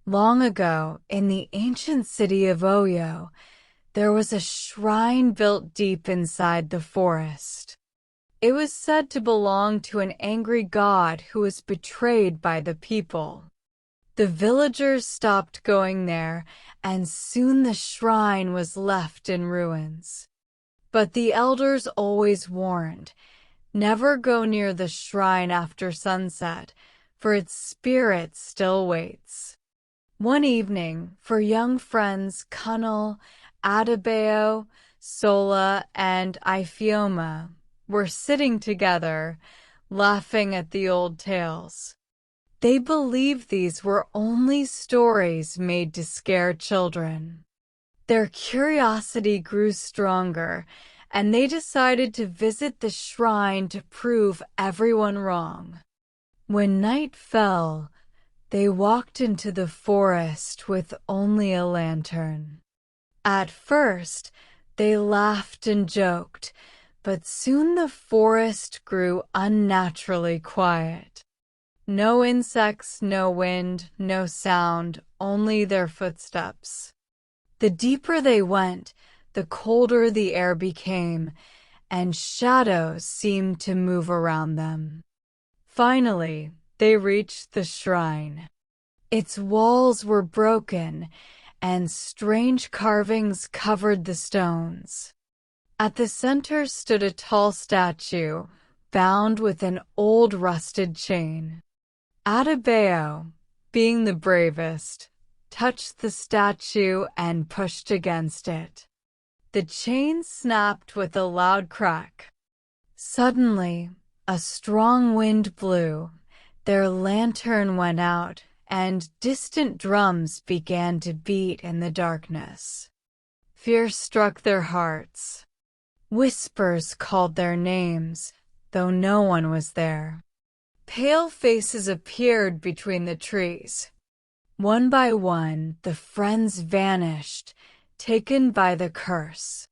Long ago, in the ancient city of Oyo, there was a shrine built deep inside the forest. It was said to belong to an angry god who was betrayed by the people. The villagers stopped going there, and soon the shrine was left in ruins. But the elders always warned, never go near the shrine after sunset, for its spirit still waits. One evening, four young friends, Kunal, Adebayo, Sola, and Ifioma, were sitting together, laughing at the old tales. They believed these were only stories made to scare children. Their curiosity grew stronger, and they decided to visit the shrine to prove everyone wrong. When night fell, they walked into the forest with only a lantern. At first, they laughed and joked, but soon the forest grew unnaturally quiet. No insects, no wind, no sound, only their footsteps. The deeper they went, the colder the air became, and shadows seemed to move around them. Finally, they reached the shrine. Its walls were broken, and strange carvings covered the stones. At the center stood a tall statue, bound with an old rusted chain. Adebayo, being the bravest, touched the statue and pushed against it. The chain snapped with a loud crack. Suddenly, a strong wind blew, their lantern went out, and distant drums began to beat in the darkness. Fear struck their hearts. Whispers called their names, though no one was there. Pale faces appeared between the trees. One by one, the friends vanished, taken by the curse.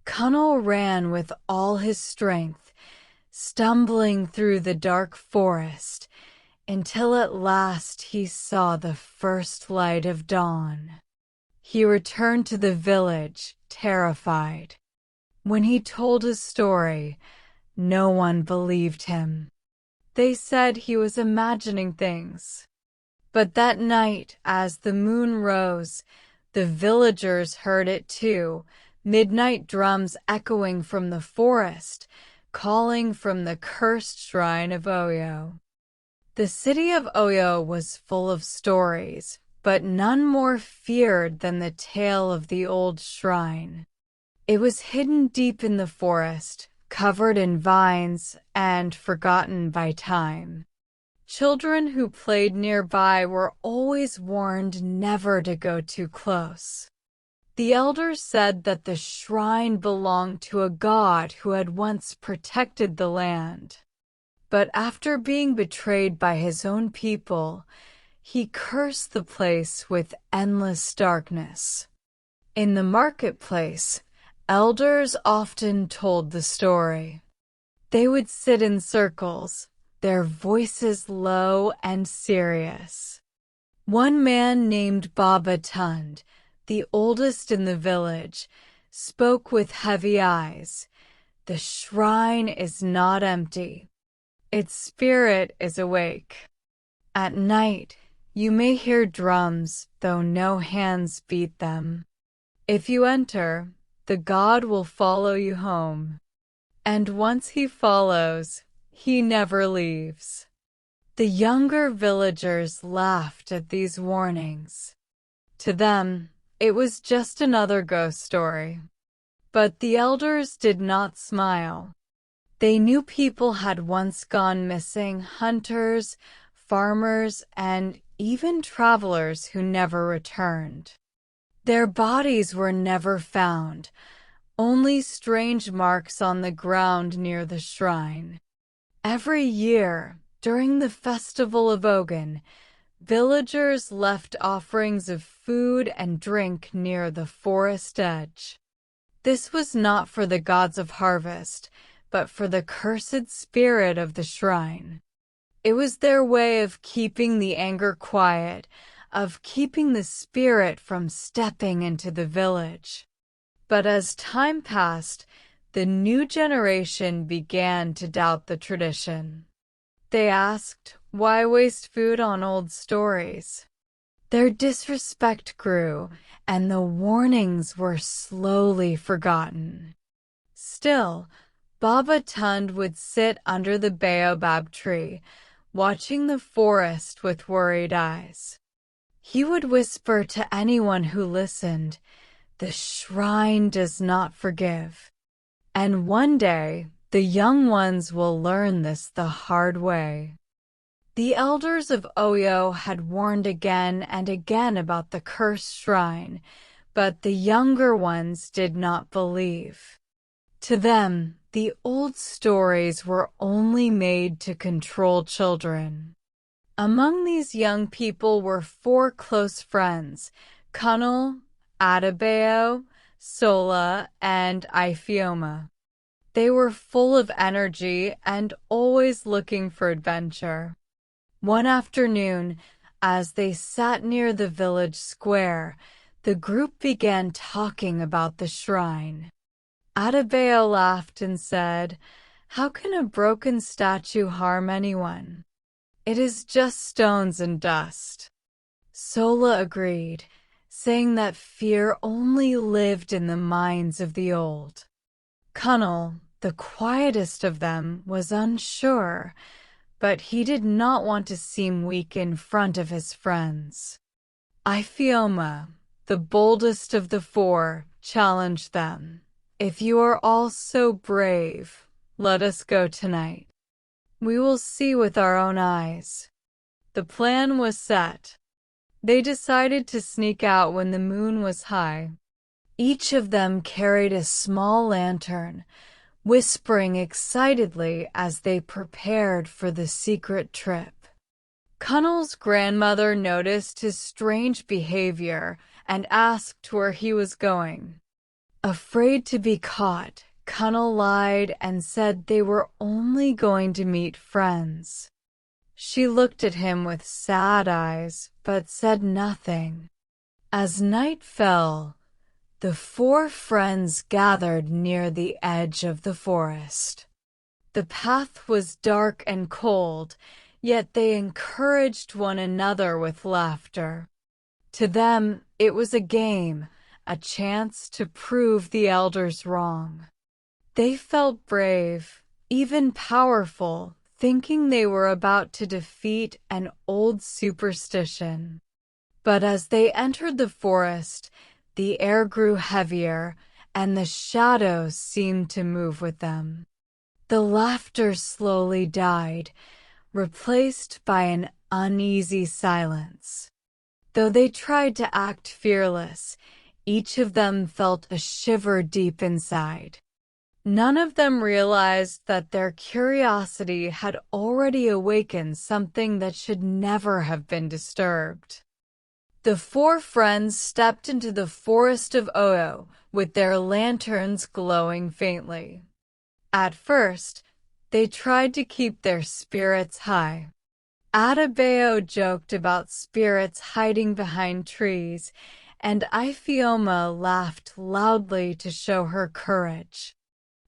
Kunal ran with all his strength, stumbling through the dark forest, until at last he saw the first light of dawn. He returned to the village, terrified. When he told his story, no one believed him. They said he was imagining things. But that night, as the moon rose, the villagers heard it too, midnight drums echoing from the forest, calling from the cursed shrine of Oyo. The city of Oyo was full of stories, but none more feared than the tale of the old shrine. It was hidden deep in the forest, covered in vines, and forgotten by time. Children who played nearby were always warned never to go too close. The elders said that the shrine belonged to a god who had once protected the land. But after being betrayed by his own people, he cursed the place with endless darkness. In the marketplace, elders often told the story. They would sit in circles, their voices low and serious. One man named Baba Tund, the oldest in the village, spoke with heavy eyes. The shrine is not empty. Its spirit is awake. At night, you may hear drums, though no hands beat them. If you enter, the god will follow you home. And once he follows, he never leaves. The younger villagers laughed at these warnings. To them, it was just another ghost story. But the elders did not smile. They knew people had once gone missing, hunters, farmers, and even travelers who never returned. Their bodies were never found, only strange marks on the ground near the shrine. Every year, during the festival of Ogun, villagers left offerings of food and drink near the forest edge. This was not for the gods of harvest, but for the cursed spirit of the shrine. It was their way of keeping the anger quiet, of keeping the spirit from stepping into the village. But as time passed, the new generation began to doubt the tradition. They asked, why waste food on old stories? Their disrespect grew, and the warnings were slowly forgotten. Still, Baba Tund would sit under the baobab tree, watching the forest with worried eyes. He would whisper to anyone who listened, "The shrine does not forgive." And one day, the young ones will learn this the hard way. The elders of Oyo had warned again and again about the cursed shrine, but the younger ones did not believe. To them, the old stories were only made to control children. Among these young people were 4 close friends, Kunal, Adebayo, Sola, and Ifeoma. They were full of energy and always looking for adventure. One afternoon, as they sat near the village square, the group began talking about the shrine. Adebayo laughed and said, "How can a broken statue harm anyone? It is just stones and dust." Sola agreed, saying that fear only lived in the minds of the old. Kunal, the quietest of them, was unsure, but he did not want to seem weak in front of his friends. Ifeoma, the boldest of the 4, challenged them. "If you are all so brave, let us go tonight. We will see with our own eyes." The plan was set. They decided to sneak out when the moon was high. Each of them carried a small lantern, whispering excitedly as they prepared for the secret trip. Kunal's grandmother noticed his strange behavior and asked where he was going. Afraid to be caught, Kunal lied and said they were only going to meet friends. She looked at him with sad eyes, but said nothing. As night fell, the 4 friends gathered near the edge of the forest. The path was dark and cold, yet they encouraged one another with laughter. To them, it was a game, a chance to prove the elders wrong. They felt brave, even powerful, thinking they were about to defeat an old superstition. But as they entered the forest, the air grew heavier, and the shadows seemed to move with them. The laughter slowly died, replaced by an uneasy silence. Though they tried to act fearless, each of them felt a shiver deep inside. None of them realized that their curiosity had already awakened something that should never have been disturbed. The 4 friends stepped into the forest of Oyo with their lanterns glowing faintly. At first, they tried to keep their spirits high. Adebayo joked about spirits hiding behind trees, and Ifeoma laughed loudly to show her courage.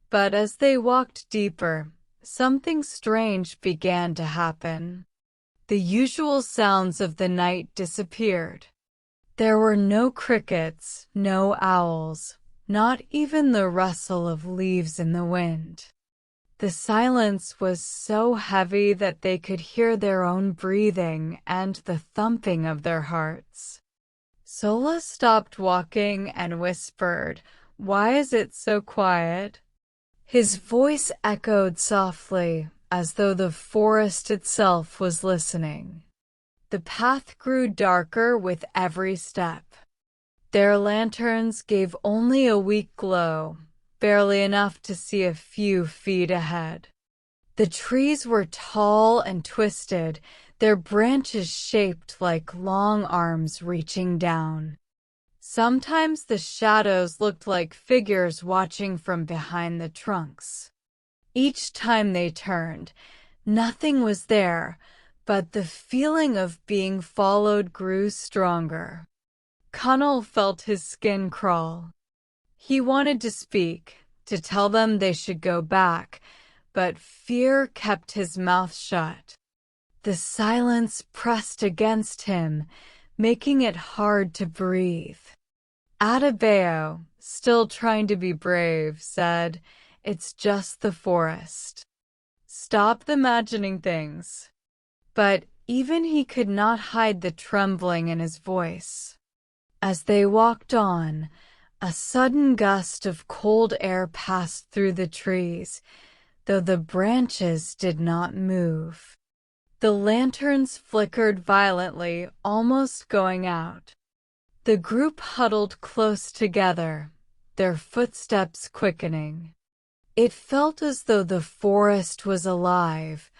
But as they walked deeper, something strange began to happen. The usual sounds of the night disappeared. There were no crickets, no owls, not even the rustle of leaves in the wind. The silence was so heavy that they could hear their own breathing and the thumping of their hearts. Sola stopped walking and whispered, "Why is it so quiet?" His voice echoed softly, as though the forest itself was listening. The path grew darker with every step. Their lanterns gave only a weak glow, barely enough to see a few feet ahead. The trees were tall and twisted, their branches shaped like long arms reaching down. Sometimes the shadows looked like figures watching from behind the trunks. Each time they turned, nothing was there, but the feeling of being followed grew stronger. Connell felt his skin crawl. He wanted to speak, to tell them they should go back, but fear kept his mouth shut. The silence pressed against him, making it hard to breathe. Adebayo, still trying to be brave, said, "It's just the forest. Stop imagining things." But even he could not hide the trembling in his voice. As they walked on, a sudden gust of cold air passed through the trees, though the branches did not move. The lanterns flickered violently, almost going out. The group huddled close together, their footsteps quickening. It felt as though the forest was alive,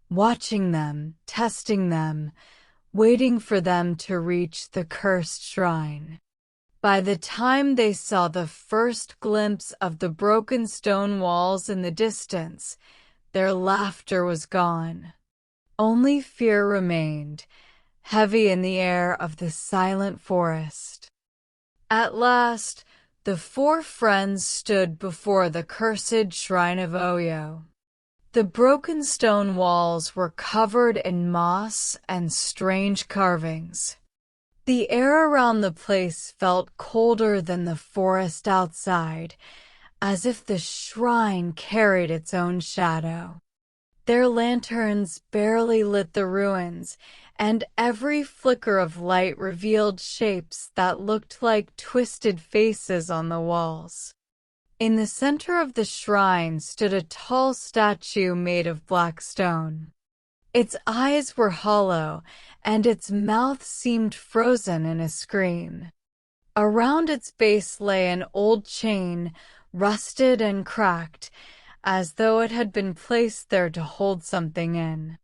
watching them, testing them, waiting for them to reach the cursed shrine. By the time they saw the first glimpse of the broken stone walls in the distance, their laughter was gone. Only fear remained, heavy in the air of the silent forest. At last, the four friends stood before the cursed shrine of Oyo. The broken stone walls were covered in moss and strange carvings. The air around the place felt colder than the forest outside, as if the shrine carried its own shadow. Their lanterns barely lit the ruins, and every flicker of light revealed shapes that looked like twisted faces on the walls. In the center of the shrine stood a tall statue made of black stone. Its eyes were hollow, and its mouth seemed frozen in a scream. Around its base lay an old chain, rusted and cracked, as though it had been placed there to hold something in.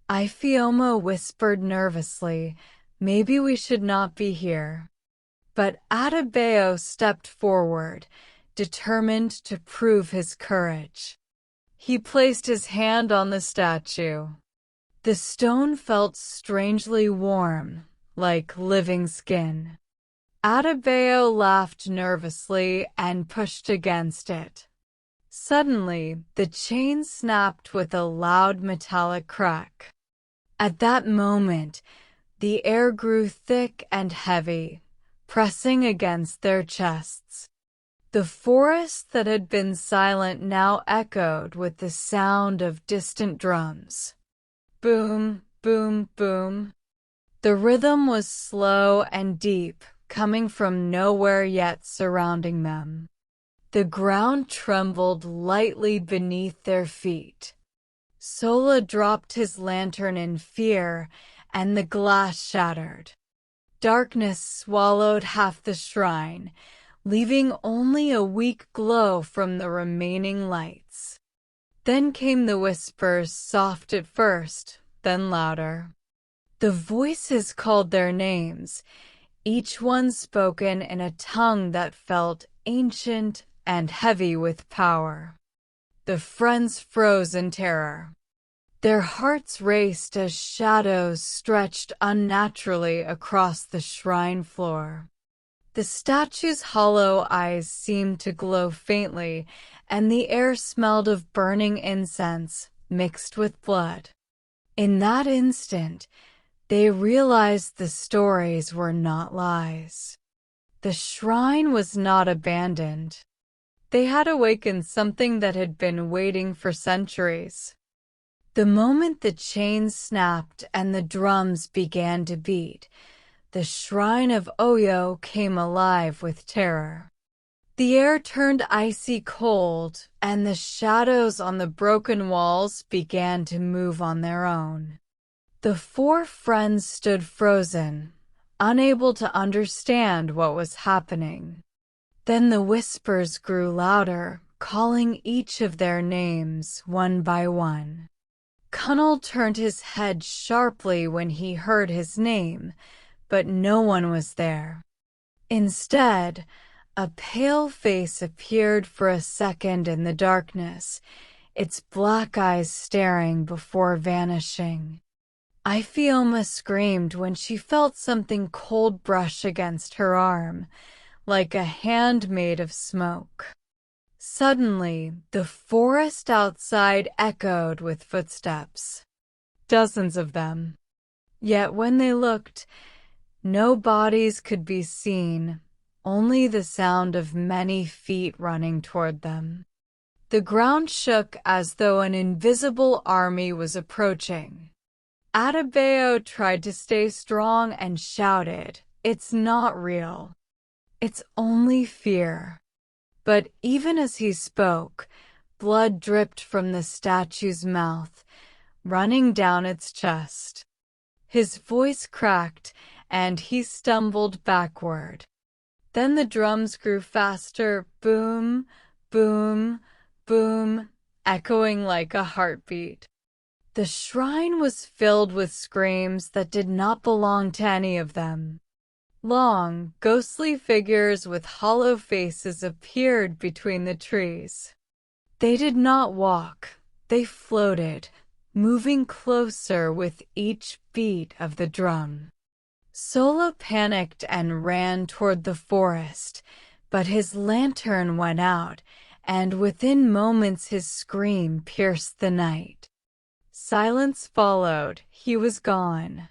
Ifeoma whispered nervously, "Maybe we should not be here." But Adebayo stepped forward, determined to prove his courage. He placed his hand on the statue. The stone felt strangely warm, like living skin. Adebayo laughed nervously and pushed against it. Suddenly, the chain snapped with a loud metallic crack. At that moment, the air grew thick and heavy, pressing against their chests. The forest that had been silent now echoed with the sound of distant drums. Boom, boom, boom. The rhythm was slow and deep, coming from nowhere yet surrounding them. The ground trembled lightly beneath their feet. Sola dropped his lantern in fear, and the glass shattered. Darkness swallowed half the shrine, leaving only a weak glow from the remaining lights. Then came the whispers, soft at first, then louder. The voices called their names, each one spoken in a tongue that felt ancient and heavy with power. The friends froze in terror. Their hearts raced as shadows stretched unnaturally across the shrine floor. The statue's hollow eyes seemed to glow faintly, and the air smelled of burning incense mixed with blood. In that instant, they realized the stories were not lies. The shrine was not abandoned. They had awakened something that had been waiting for centuries. The moment the chains snapped and the drums began to beat, the shrine of Oyo came alive with terror. The air turned icy cold, and the shadows on the broken walls began to move on their own. The four friends stood frozen, unable to understand what was happening. Then the whispers grew louder, calling each of their names one by one. Connell turned his head sharply when he heard his name, but no one was there. Instead, a pale face appeared for a second in the darkness, its black eyes staring before vanishing. Ifeoma screamed when she felt something cold brush against her arm, like a hand made of smoke. Suddenly, the forest outside echoed with footsteps. Dozens of them. Yet when they looked, no bodies could be seen, only the sound of many feet running toward them. The ground shook as though an invisible army was approaching. Adebayo tried to stay strong and shouted, "It's not real. It's only fear." But even as he spoke, blood dripped from the statue's mouth, running down its chest. His voice cracked, and he stumbled backward. Then the drums grew faster, boom, boom, boom, echoing like a heartbeat. The shrine was filled with screams that did not belong to any of them. Long, ghostly figures with hollow faces appeared between the trees. They did not walk, they floated, moving closer with each beat of the drum. Sola panicked and ran toward the forest, but his lantern went out, and within moments his scream pierced the night. Silence followed. He was gone.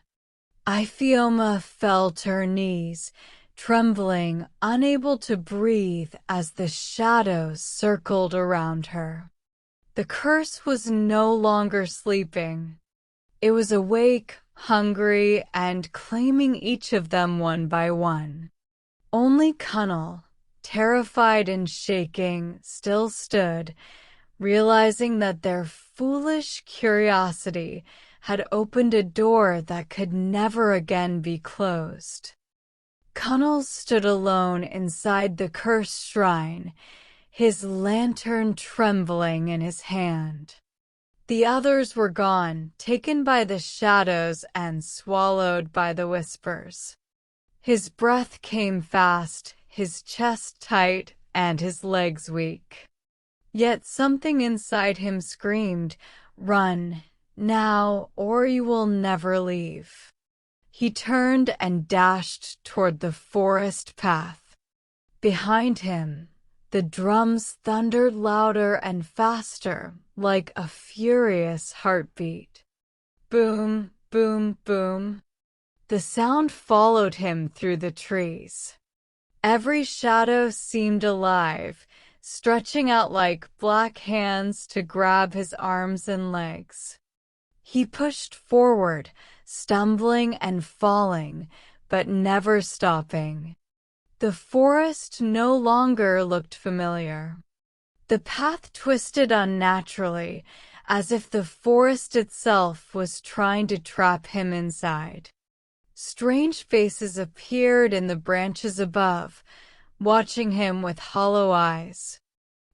Ifeoma fell to her knees, trembling, unable to breathe as the shadows circled around her. The curse was no longer sleeping. It was awake, hungry, and claiming each of them one by one. Only Cunnel, terrified and shaking, still stood, realizing that their foolish curiosity had opened a door that could never again be closed. Cunnel stood alone inside the cursed shrine, his lantern trembling in his hand. The others were gone, taken by the shadows and swallowed by the whispers. His breath came fast, his chest tight, and his legs weak. Yet something inside him screamed, "Run, now, or you will never leave." He turned and dashed toward the forest path. Behind him, the drums thundered louder and faster, like a furious heartbeat. Boom, boom, boom. The sound followed him through the trees. Every shadow seemed alive, stretching out like black hands to grab his arms and legs. He pushed forward, stumbling and falling, but never stopping. The forest no longer looked familiar. The path twisted unnaturally, as if the forest itself was trying to trap him inside. Strange faces appeared in the branches above, watching him with hollow eyes.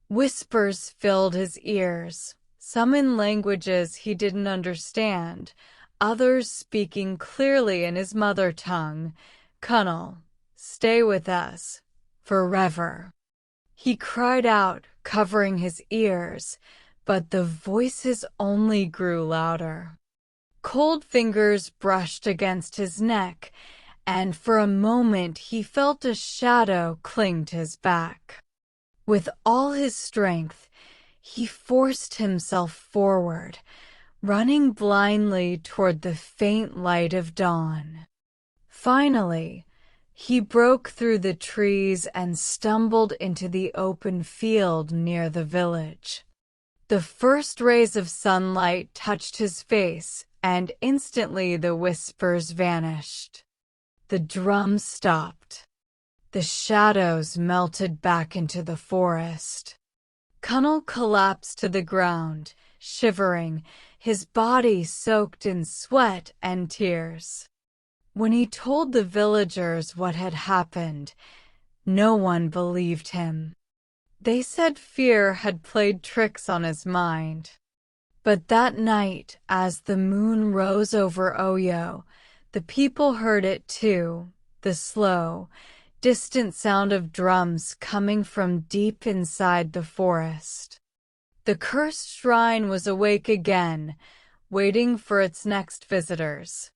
Whispers filled his ears, some in languages he didn't understand, others speaking clearly in his mother tongue. "Cunnel, stay with us, forever." He cried out, covering his ears, but the voices only grew louder. Cold fingers brushed against his neck, and for a moment he felt a shadow cling to his back. With all his strength, he forced himself forward, running blindly toward the faint light of dawn. Finally, he broke through the trees and stumbled into the open field near the village. The first rays of sunlight touched his face, and instantly the whispers vanished. The drums stopped. The shadows melted back into the forest. Cunnel collapsed to the ground, shivering, his body soaked in sweat and tears. When he told the villagers what had happened, no one believed him. They said fear had played tricks on his mind. But that night, as the moon rose over Oyo, the people heard it too, the slow, distant sound of drums coming from deep inside the forest. The cursed shrine was awake again, waiting for its next visitors.